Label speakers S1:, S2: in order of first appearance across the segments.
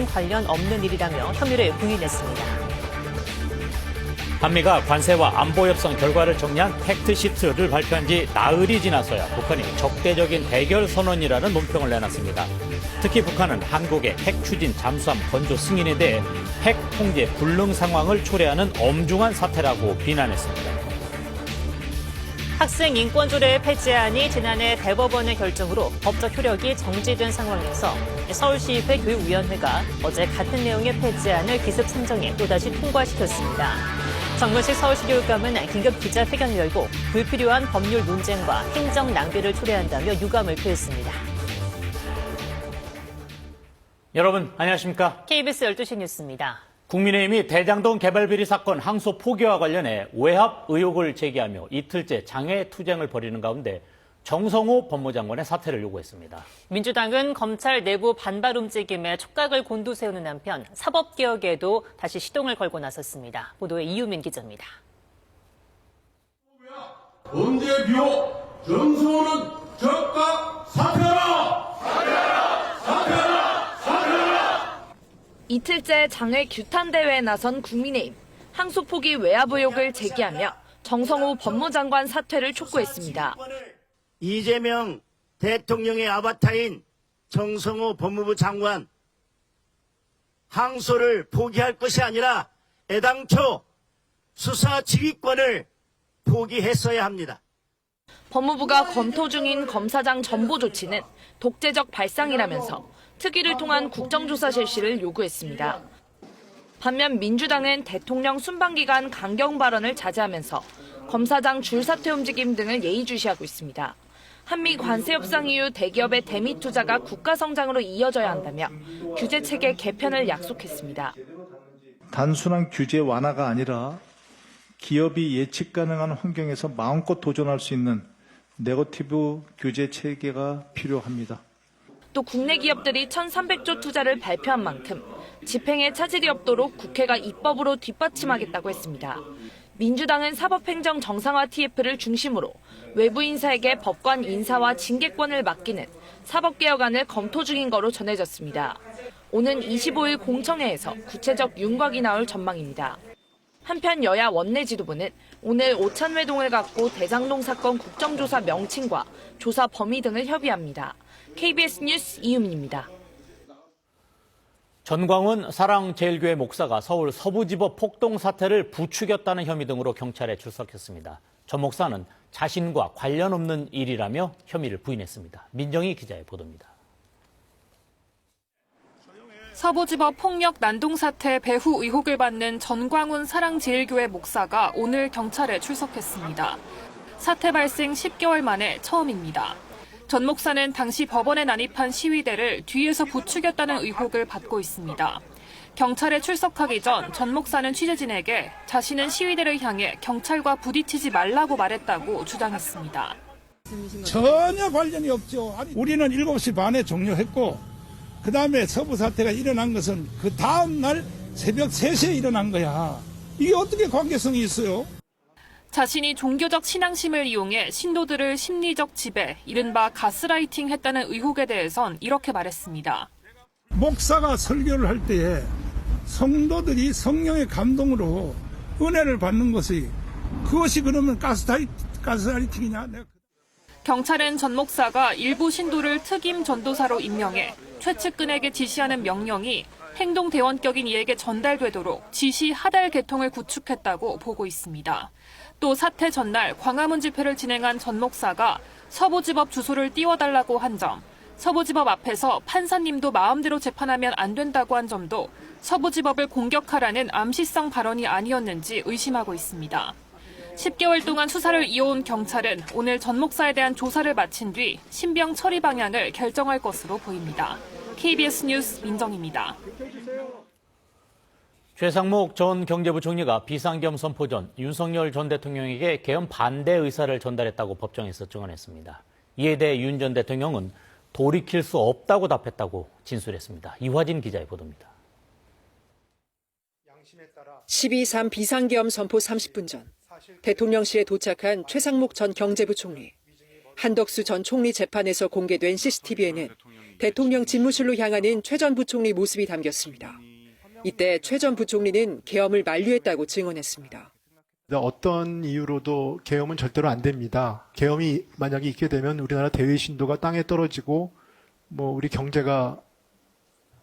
S1: 관련 없는 일이라며 혐의를 부인했습니다.
S2: 한미가 관세와 안보 협상 결과를 정리한 팩트시트를 발표한 지 나흘이 지나서야 북한이 적대적인 대결 선언이라는 논평을 내놨습니다. 특히 북한은 한국의 핵 추진 잠수함 건조 승인에 대해 핵 통제 불능 상황을 초래하는 엄중한 사태라고 비난했습니다.
S1: 학생 인권조례 폐지안이 지난해 대법원의 결정으로 법적 효력이 정지된 상황에서 서울시의회 교육위원회가 어제 같은 내용의 폐지안을 기습 상정해 또다시 통과시켰습니다. 정문식 서울시 교육감은 긴급 기자회견을 열고 불필요한 법률 논쟁과 행정 낭비를 초래한다며 유감을 표했습니다.
S2: 여러분 안녕하십니까?
S1: KBS 12시 뉴스입니다.
S2: 국민의힘이 대장동 개발 비리 사건 항소 포기와 관련해 외압 의혹을 제기하며 이틀째 장외 투쟁을 벌이는 가운데 정성호 법무장관의 사퇴를 요구했습니다.
S1: 민주당은 검찰 내부 반발 움직임에 촉각을 곤두세우는 한편 사법개혁에도 다시 시동을 걸고 나섰습니다. 보도에 이유민 기자입니다.
S3: 언제 비호 정성호는 적각 사퇴하라! 사퇴하라! 사퇴하라! 사퇴하라!
S4: 이틀째 장외 규탄 대회에 나선 국민의힘. 항소 포기 외압 의혹을 제기하며 정성호 법무장관 사퇴를 촉구했습니다.
S5: 이재명 대통령의 아바타인 정성호 법무부 장관 항소를 포기할 것이 아니라 애당초 수사 지휘권을 포기했어야 합니다.
S4: 법무부가 검토 중인 검사장 전보 조치는 독재적 발상이라면서 특위를 통한 국정조사 실시를 요구했습니다. 반면 민주당은 대통령 순방기간 강경 발언을 자제하면서 검사장 줄사퇴 움직임 등을 예의주시하고 있습니다. 한미 관세 협상 이후 대기업의 대미 투자가 국가 성장으로 이어져야 한다며 규제 체계 개편을 약속했습니다.
S6: 단순한 규제 완화가 아니라 기업이 예측 가능한 환경에서 마음껏 도전할 수 있는 네거티브 규제 체계가 필요합니다.
S4: 또 국내 기업들이 1,300조 투자를 발표한 만큼 집행에 차질이 없도록 국회가 입법으로 뒷받침하겠다고 했습니다. 민주당은 사법행정 정상화 TF를 중심으로 외부 인사에게 법관 인사와 징계권을 맡기는 사법개혁안을 검토 중인 거로 전해졌습니다. 오는 25일 공청회에서 구체적 윤곽이 나올 전망입니다. 한편 여야 원내 지도부는 오늘 오찬회동을 갖고 대장동 사건 국정조사 명칭과 조사 범위 등을 협의합니다. KBS 뉴스 이유민입니다.
S2: 전광훈 사랑제일교회 목사가 서울 서부지법 폭동 사태를 부추겼다는 혐의 등으로 경찰에 출석했습니다. 전 목사는 자신과 관련 없는 일이라며 혐의를 부인했습니다. 민정희 기자의 보도입니다.
S7: 서부지법 폭력 난동 사태 배후 의혹을 받는 전광훈 사랑제일교회 목사가 오늘 경찰에 출석했습니다. 사태 발생 10개월 만에 처음입니다. 전 목사는 당시 법원에 난입한 시위대를 뒤에서 부추겼다는 의혹을 받고 있습니다. 경찰에 출석하기 전 전 목사는 취재진에게 자신은 시위대를 향해 경찰과 부딪히지 말라고 말했다고 주장했습니다.
S8: 전혀 관련이 없죠. 우리는 7시 반에 종료했고 그다음에 서부 사태가 일어난 것은 그 다음 날 새벽 3시에 일어난 거야. 이게 어떻게 관계성이 있어요?
S7: 자신이 종교적 신앙심을 이용해 신도들을 심리적 지배, 이른바 가스라이팅 했다는 의혹에 대해선 이렇게 말했습니다.
S8: 목사가 설교를 할 때에 성도들이 성령의 감동으로 은혜를 받는 것이 그것이 그러면 가스라이팅이냐?
S7: 경찰은 전 목사가 일부 신도를 특임 전도사로 임명해 최측근에게 지시하는 명령이 행동대원격인 이에게 전달되도록 지시 하달 계통을 구축했다고 보고 있습니다. 또 사태 전날 광화문 집회를 진행한 전 목사가 서부지법 주소를 띄워달라고 한 점, 서부지법 앞에서 판사님도 마음대로 재판하면 안 된다고 한 점도 서부지법을 공격하라는 암시성 발언이 아니었는지 의심하고 있습니다. 10개월 동안 수사를 이어온 경찰은 오늘 전 목사에 대한 조사를 마친 뒤 신병 처리 방향을 결정할 것으로 보입니다. KBS 뉴스 민정입니다.
S2: 최상목 전 경제부총리가 비상겸 선포 전 윤석열 전 대통령에게 계엄 반대 의사를 전달했다고 법정에서 증언했습니다. 이에 대해 윤 전 대통령은 돌이킬 수 없다고 답했다고 진술했습니다. 이화진 기자의 보도입니다.
S9: 12.3 비상계엄 선포 30분 전 대통령실에 도착한 최상목 전 경제부총리. 한덕수 전 총리 재판에서 공개된 CCTV에는 대통령 집무실로 향하는 최 전 부총리 모습이 담겼습니다. 이때 최 전 부총리는 계엄을 만류했다고 증언했습니다.
S10: 어떤 이유로도 계엄은 절대로 안 됩니다. 계엄이 만약에 있게 되면 우리나라 대외 신도가 땅에 떨어지고 우리 경제가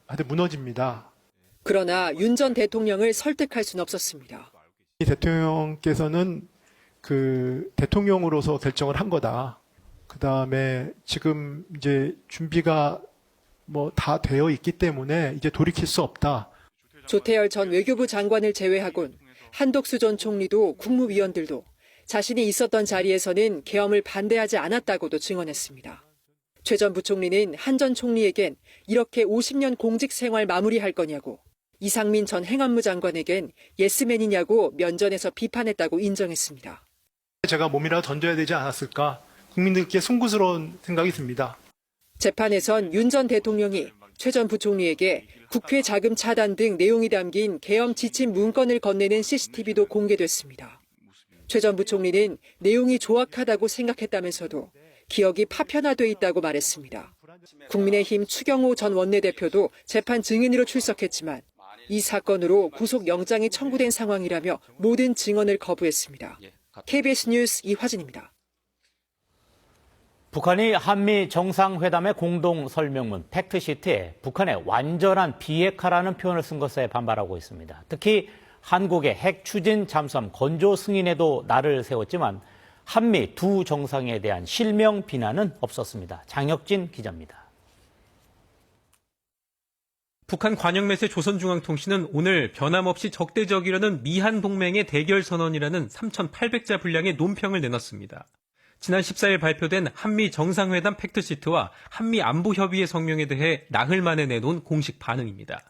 S10: 하여튼 무너집니다.
S9: 그러나 윤 전 대통령을 설득할 수는 없었습니다.
S10: 이 대통령께서는 그 대통령으로서 결정을 한 거다. 그 다음에 지금 이제 준비가 다 되어 있기 때문에 이제 돌이킬 수 없다.
S9: 조태열 전 외교부 장관을 제외하곤 한덕수 전 총리도 국무위원들도 자신이 있었던 자리에서는 계엄을 반대하지 않았다고도 증언했습니다. 최 전 부총리는 한 전 총리에겐 이렇게 50년 공직 생활 마무리할 거냐고, 이상민 전 행안부 장관에겐 예스맨이냐고 면전에서 비판했다고 인정했습니다.
S10: 제가 몸이라도 던져야 되지 않았을까? 국민들께 송구스러운 생각이 듭니다.
S9: 재판에선 윤 전 대통령이 최 전 부총리에게 국회 자금 차단 등 내용이 담긴 계엄 지침 문건을 건네는 CCTV도 공개됐습니다. 최 전 부총리는 내용이 조악하다고 생각했다면서도 기억이 파편화돼 있다고 말했습니다. 국민의힘 추경호 전 원내대표도 재판 증인으로 출석했지만 이 사건으로 구속영장이 청구된 상황이라며 모든 증언을 거부했습니다. KBS 뉴스 이화진입니다.
S2: 북한이 한미 정상회담의 공동 설명문 팩트시트에 북한의 완전한 비핵화라는 표현을 쓴 것에 반발하고 있습니다. 특히 한국의 핵 추진 잠수함 건조 승인에도 날을 세웠지만 한미 두 정상에 대한 실명 비난은 없었습니다. 장혁진 기자입니다.
S11: 북한 관영매체 조선중앙통신은 오늘 변함없이 적대적이라는 미한 동맹의 대결 선언이라는 3,800자 분량의 논평을 내놨습니다. 지난 14일 발표된 한미 정상회담 팩트시트와 한미 안보협의회 성명에 대해 나흘 만에 내놓은 공식 반응입니다.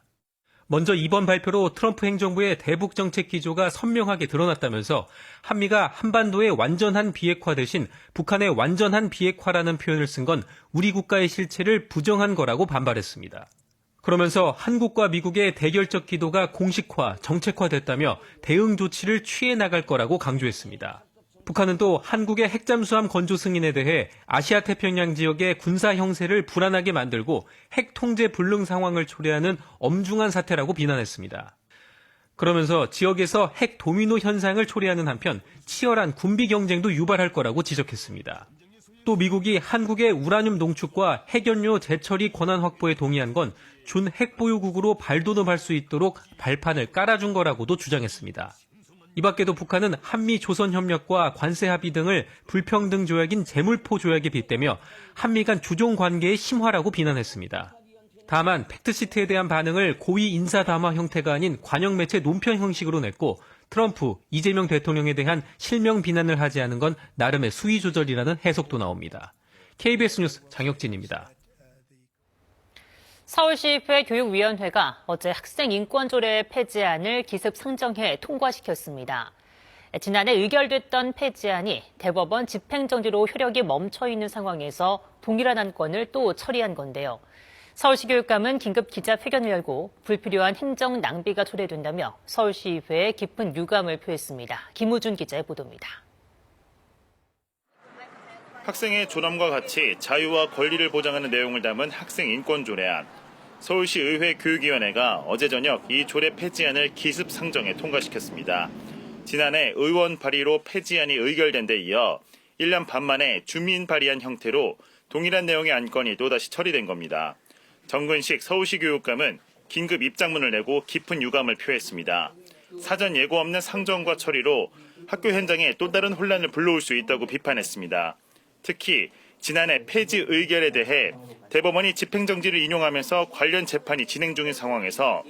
S11: 먼저 이번 발표로 트럼프 행정부의 대북 정책 기조가 선명하게 드러났다면서 한미가 한반도의 완전한 비핵화 대신 북한의 완전한 비핵화라는 표현을 쓴 건 우리 국가의 실체를 부정한 거라고 반발했습니다. 그러면서 한국과 미국의 대결적 기도가 공식화, 정책화됐다며 대응 조치를 취해 나갈 거라고 강조했습니다. 북한은 또 한국의 핵잠수함 건조 승인에 대해 아시아 태평양 지역의 군사 형세를 불안하게 만들고 핵 통제 불능 상황을 초래하는 엄중한 사태라고 비난했습니다. 그러면서 지역에서 핵 도미노 현상을 초래하는 한편 치열한 군비 경쟁도 유발할 거라고 지적했습니다. 또 미국이 한국의 우라늄 농축과 핵연료 재처리 권한 확보에 동의한 건 준 핵보유국으로 발돋움할 수 있도록 발판을 깔아준 거라고도 주장했습니다. 이 밖에도 북한은 한미 조선협력과 관세 합의 등을 불평등 조약인 재물포 조약에 빗대며 한미 간 주종 관계의 심화라고 비난했습니다. 다만 팩트시트에 대한 반응을 고위 인사 담화 형태가 아닌 관영매체 논평 형식으로 냈고 트럼프, 이재명 대통령에 대한 실명 비난을 하지 않은 건 나름의 수위 조절이라는 해석도 나옵니다. KBS 뉴스 장혁진입니다.
S1: 서울시의회 교육위원회가 어제 학생 인권조례 폐지안을 기습 상정해 통과시켰습니다. 지난해 의결됐던 폐지안이 대법원 집행정지로 효력이 멈춰 있는 상황에서 동일한 안건을 또 처리한 건데요. 서울시 교육감은 긴급 기자회견을 열고 불필요한 행정 낭비가 초래된다며 서울시의회에 깊은 유감을 표했습니다. 김우준 기자의 보도입니다.
S12: 학생의 존엄과 가치, 자유와 권리를 보장하는 내용을 담은 학생 인권 조례안. 서울시 의회 교육위원회가 어제 저녁 이 조례 폐지안을 기습 상정해 통과시켰습니다. 지난해 의원 발의로 폐지안이 의결된 데 이어 1년 반 만에 주민 발의안 형태로 동일한 내용의 안건이 또다시 처리된 겁니다. 정근식 서울시 교육감은 긴급 입장문을 내고 깊은 유감을 표했습니다. 사전 예고 없는 상정과 처리로 학교 현장에 또 다른 혼란을 불러올 수 있다고 비판했습니다. 특히 지난해 폐지 의결에 대해 대법원이 집행정지를 인용하면서 관련 재판이 진행 중인 상황에서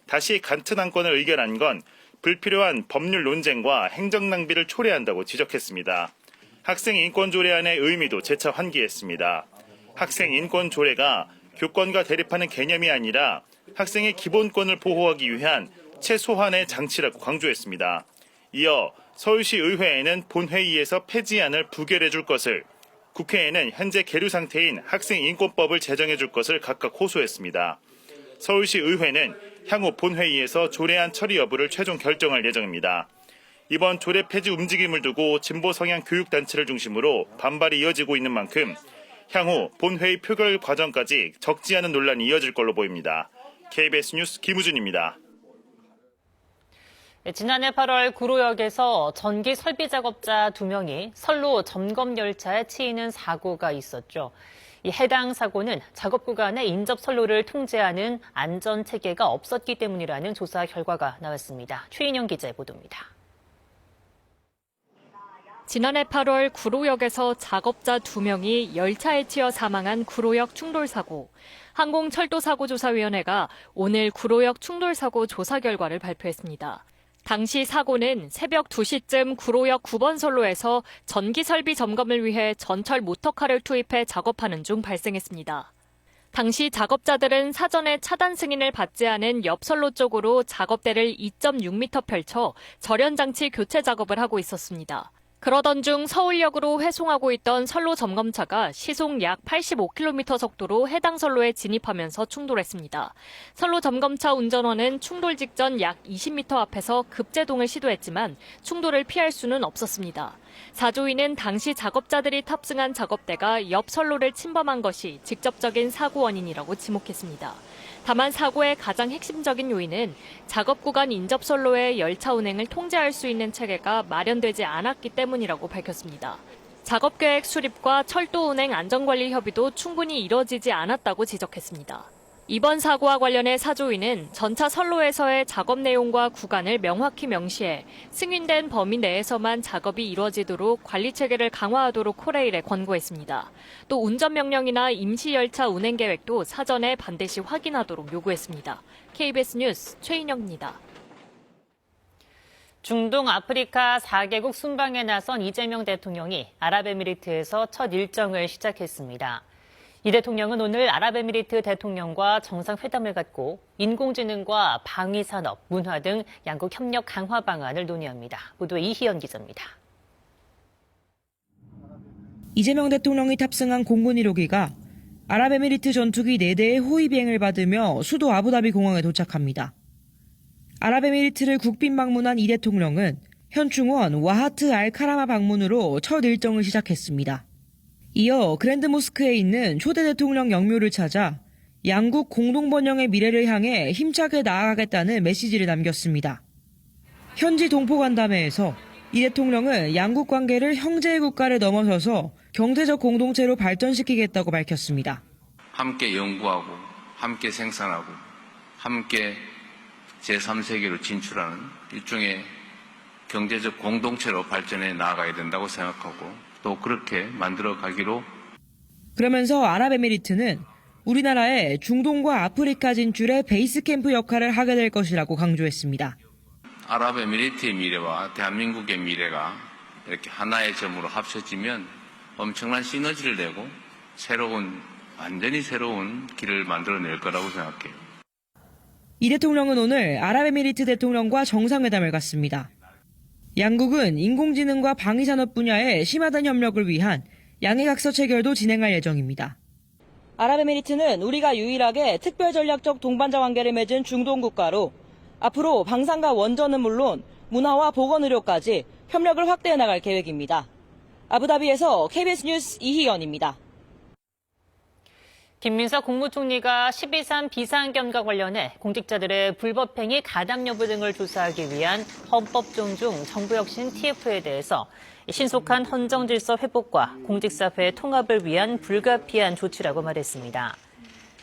S12: 다시 같은 안건을 의결한 건 불필요한 법률 논쟁과 행정 낭비를 초래한다고 지적했습니다. 학생 인권 조례안의 의미도 재차 환기했습니다. 학생 인권 조례가 교권과 대립하는 개념이 아니라 학생의 기본권을 보호하기 위한 최소한의 장치라고 강조했습니다. 이어 서울시 의회에는 본회의에서 폐지안을 부결해 줄 것을, 국회에는 현재 계류 상태인 학생인권법을 제정해 줄 것을 각각 호소했습니다. 서울시 의회는 향후 본회의에서 조례안 처리 여부를 최종 결정할 예정입니다. 이번 조례 폐지 움직임을 두고 진보 성향 교육단체를 중심으로 반발이 이어지고 있는 만큼 향후 본회의 표결 과정까지 적지 않은 논란이 이어질 걸로 보입니다. KBS 뉴스 김우준입니다.
S1: 지난해 8월 구로역에서 전기 설비 작업자 2명이 선로 점검 열차에 치이는 사고가 있었죠. 이 해당 사고는 작업 구간에 인접 선로를 통제하는 안전 체계가 없었기 때문이라는 조사 결과가 나왔습니다. 최인영 기자의 보도입니다.
S7: 지난해 8월 구로역에서 작업자 2명이 열차에 치여 사망한 구로역 충돌사고. 항공철도사고조사위원회가 오늘 구로역 충돌사고 조사 결과를 발표했습니다. 당시 사고는 새벽 2시쯤 구로역 9번 선로에서 전기 설비 점검을 위해 전철 모터카를 투입해 작업하는 중 발생했습니다. 당시 작업자들은 사전에 차단 승인을 받지 않은 옆 선로 쪽으로 작업대를 2.6m 펼쳐 절연장치 교체 작업을 하고 있었습니다. 그러던 중 서울역으로 회송하고 있던 선로 점검차가 시속 약 85km 속도로 해당 선로에 진입하면서 충돌했습니다. 선로 점검차 운전원은 충돌 직전 약 20m 앞에서 급제동을 시도했지만 충돌을 피할 수는 없었습니다. 사조위는 당시 작업자들이 탑승한 작업대가 옆 선로를 침범한 것이 직접적인 사고 원인이라고 지목했습니다. 다만 사고의 가장 핵심적인 요인은 작업 구간 인접 선로의 열차 운행을 통제할 수 있는 체계가 마련되지 않았기 때문이라고 밝혔습니다. 작업계획 수립과 철도 운행 안전관리 협의도 충분히 이뤄지지 않았다고 지적했습니다. 이번 사고와 관련해 사조위는 전차 선로에서의 작업 내용과 구간을 명확히 명시해 승인된 범위 내에서만 작업이 이루어지도록 관리 체계를 강화하도록 코레일에 권고했습니다. 또 운전명령이나 임시열차 운행 계획도 사전에 반드시 확인하도록 요구했습니다. KBS 뉴스 최인영입니다.
S1: 중동 아프리카 4개국 순방에 나선 이재명 대통령이 아랍에미리트에서 첫 일정을 시작했습니다. 이 대통령은 오늘 아랍에미리트 대통령과 정상회담을 갖고 인공지능과 방위산업, 문화 등 양국 협력 강화 방안을 논의합니다. 보도에 이희연 기자입니다.
S13: 이재명 대통령이 탑승한 공군 1호기가 아랍에미리트 전투기 4대의 호위 비행을 받으며 수도 아부다비 공항에 도착합니다. 아랍에미리트를 국빈 방문한 이 대통령은 현충원 와하트 알-카라마 방문으로 첫 일정을 시작했습니다. 이어 그랜드 모스크에 있는 초대 대통령 영묘를 찾아 양국 공동 번영의 미래를 향해 힘차게 나아가겠다는 메시지를 남겼습니다. 현지 동포 간담회에서 이 대통령은 양국 관계를 형제의 국가를 넘어서서 경제적 공동체로 발전시키겠다고 밝혔습니다.
S14: 함께 연구하고 함께 생산하고 함께 제3세계로 진출하는 일종의 경제적 공동체로 발전해 나아가야 된다고 생각하고 또 그렇게 만들어 가기로.
S13: 그러면서 아랍에미리트는 우리나라의 중동과 아프리카 진출의 베이스 캠프 역할을 하게 될 것이라고 강조했습니다.
S14: 아랍에미리트의 미래와 대한민국의 미래가 이렇게 하나의 점으로 합쳐지면 엄청난 시너지를 내고 완전히 새로운 길을 만들어낼 거라고 생각해요.
S13: 이 대통령은 오늘 아랍에미리트 대통령과 정상회담을 갖습니다. 양국은 인공지능과 방위산업 분야의 심화된 협력을 위한 양해각서 체결도 진행할 예정입니다.
S15: 아랍에미리트는 우리가 유일하게 특별전략적 동반자 관계를 맺은 중동 국가로 앞으로 방산과 원전은 물론 문화와 보건의료까지 협력을 확대해 나갈 계획입니다. 아부다비에서 KBS 뉴스 이희연입니다.
S1: 김민석 국무총리가 12.3 비상경과 관련해 공직자들의 불법행위 가담 여부 등을 조사하기 위한 헌법 존중 정부혁신 TF에 대해서 신속한 헌정질서 회복과 공직사회 통합을 위한 불가피한 조치라고 말했습니다.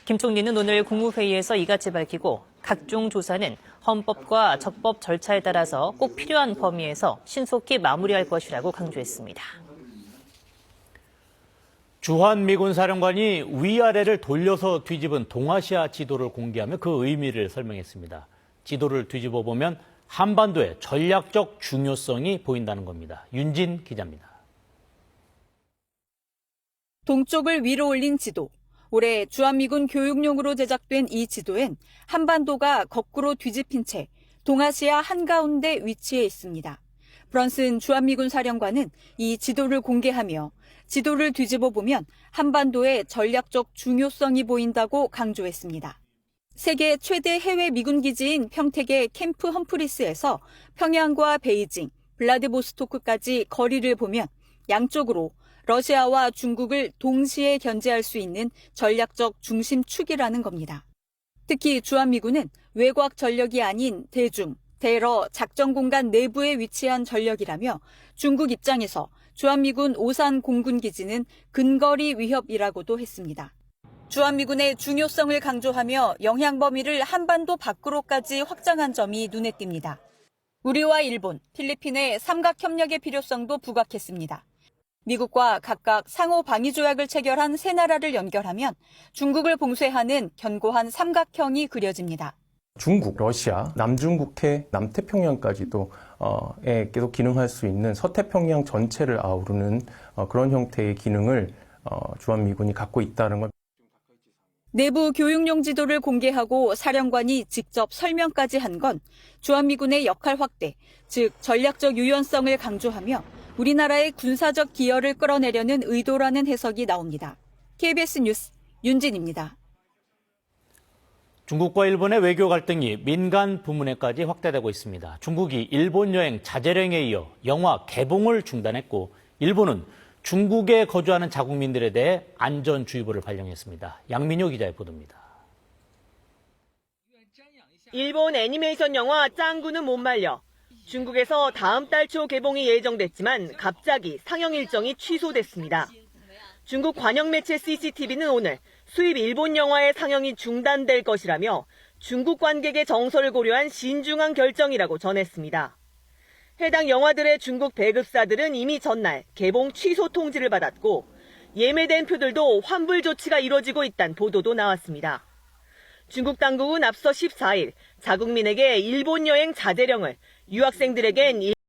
S1: 김 총리는 오늘 국무회의에서 이같이 밝히고 각종 조사는 헌법과 적법 절차에 따라서 꼭 필요한 범위에서 신속히 마무리할 것이라고 강조했습니다.
S2: 주한미군 사령관이 위아래를 돌려서 뒤집은 동아시아 지도를 공개하며 그 의미를 설명했습니다. 지도를 뒤집어 보면 한반도의 전략적 중요성이 보인다는 겁니다. 윤진 기자입니다.
S16: 동쪽을 위로 올린 지도. 올해 주한미군 교육용으로 제작된 이 지도엔 한반도가 거꾸로 뒤집힌 채 동아시아 한가운데 위치해 있습니다. 브런슨 주한미군 사령관은 이 지도를 공개하며 지도를 뒤집어 보면 한반도의 전략적 중요성이 보인다고 강조했습니다. 세계 최대 해외 미군 기지인 평택의 캠프 험프리스에서 평양과 베이징, 블라디보스토크까지 거리를 보면 양쪽으로 러시아와 중국을 동시에 견제할 수 있는 전략적 중심축이라는 겁니다. 특히 주한미군은 외곽 전력이 아닌 대중, 대러 작전 공간 내부에 위치한 전력이라며 중국 입장에서 주한미군 오산 공군기지는 근거리 위협이라고도 했습니다. 주한미군의 중요성을 강조하며 영향 범위를 한반도 밖으로까지 확장한 점이 눈에 띕니다. 우리와 일본, 필리핀의 삼각협력의 필요성도 부각했습니다. 미국과 각각 상호 방위 조약을 체결한 세 나라를 연결하면 중국을 봉쇄하는 견고한 삼각형이 그려집니다.
S17: 중국, 러시아, 남중국해, 남태평양까지도 계속 기능할 수 있는 서태평양 전체를 아우르는 그런 형태의 기능을 주한미군이 갖고 있다는 걸.
S16: 내부 교육용 지도를 공개하고 사령관이 직접 설명까지 한 건 주한미군의 역할 확대, 즉 전략적 유연성을 강조하며 우리나라의 군사적 기여를 끌어내려는 의도라는 해석이 나옵니다. KBS 뉴스 윤진입니다.
S2: 중국과 일본의 외교 갈등이 민간 부문에까지 확대되고 있습니다. 중국이 일본 여행 자제령에 이어 영화 개봉을 중단했고 일본은 중국에 거주하는 자국민들에 대해 안전주의보를 발령했습니다. 양민효 기자의 보도입니다.
S18: 일본 애니메이션 영화 짱구는 못 말려. 중국에서 다음 달 초 개봉이 예정됐지만 갑자기 상영 일정이 취소됐습니다. 중국 관영 매체 CCTV는 오늘 수입 일본 영화의 상영이 중단될 것이라며 중국 관객의 정서를 고려한 신중한 결정이라고 전했습니다. 해당 영화들의 중국 배급사들은 이미 전날 개봉 취소 통지를 받았고 예매된 표들도 환불 조치가 이뤄지고 있다는 보도도 나왔습니다. 중국 당국은 앞서 14일 자국민에게 일본 여행 자제령을, 유학생들에겐